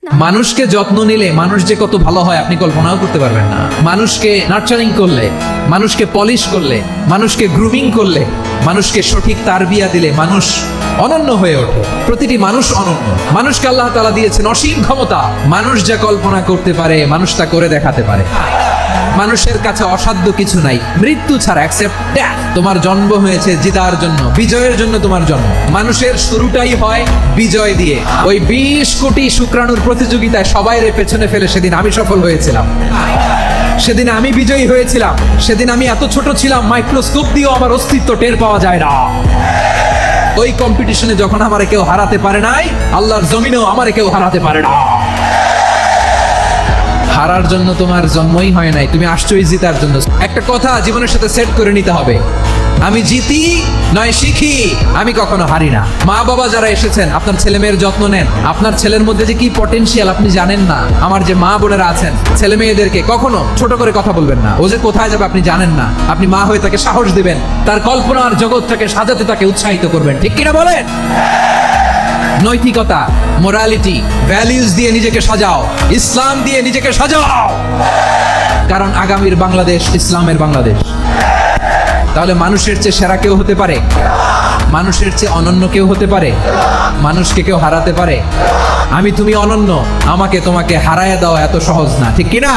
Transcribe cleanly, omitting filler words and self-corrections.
মানুষকে যত্ন নিলে মানুষ যে কত ভালো হয় আপনি কল্পনাও করতে পারবেন না। মানুষকে নার্চারিং করলে, মানুষকে পলিশ করলে, মানুষকে গ্রুমিং করলে, মানুষকে সঠিক তারবিয়া দিলে মানুষ অনন্য হয়ে ওঠে। প্রতিটি মানুষ অনন্য। মানুষকে আল্লাহ তাআলা দিয়েছেন অসীম ক্ষমতা। মানুষ যা কল্পনা করতে পারে মানুষ তা করে দেখাতে পারে। মানুষের কাছে অসাধ্য কিছু নাই, মৃত্যু ছাড়া, অ্যাকসেপ্ট ডেথ। তোমার জন্ম হয়েছে জেতার জন্য, বিজয়ের জন্য তোমার জন্ম। মানুষের শুরুটাই হয় বিজয় দিয়ে। ওই 20 কোটি শুক্রাণুর প্রতিযোগিতায় সবাইরে পেছনে ফেলে সেদিন আমি সফল হয়েছিলাম, সেদিন আমি বিজয়ী হয়েছিলাম, সেদিন আমি এত ছোট ছিলাম মাইক্রোস্কোপ দিয়েও আমার অস্তিত্ব টের পাওয়া যায় না। ওই কম্পিটিশনে যখন আমারে কেউ হারাতে পারে নাই, আল্লাহর জমিনেও আমারে কেউ হারাতে পারে না। হারার জন্য তোমার জন্মই হয় নাই, তুমি আসছোই জিতার জন্য। একটা কথা জীবনের সাথে সেট করে নিতে হবে, আমি জিতি নয় শিখি, আমি কখনো হারি না। মা বাবা যারা এসেছেন আপনার ছেলে মেয়ের যত্ন নেন, আপনার ছেলের মধ্যে যে কি পটেনশিয়াল আপনি জানেন না। আমার যে মা বোনেরা আছেন, ছেলে মেয়েদেরকে কখনো ছোট করে কথা বলবেন না। ও যে কোথায় যাবে আপনি জানেন না, আপনি মা হয়ে তাকে সাহস দিবেন, তার কল্পনার জগৎটাকে সাজাতে তাকে উৎসাহিত করবেন, ঠিক কিনা বলেন? নৈতিকতা, মোরালিটি, ভ্যালিউজ দিয়ে নিজেকে সাজাও, ইসলাম দিয়ে নিজেকে সাজাও, কারণ আগামীর বাংলাদেশ ইসলামের বাংলাদেশ। তাহলে মানুষের চেয়ে সেরা কেউ হতে পারে? মানুষের চেয়ে অনন্য কেউ হতে পারে? মানুষকে কেউ হারাতে পারে? আমি তুমি অনন্য, আমাকে তোমাকে হারায় দেওয়া এত সহজ না, ঠিক কিনা?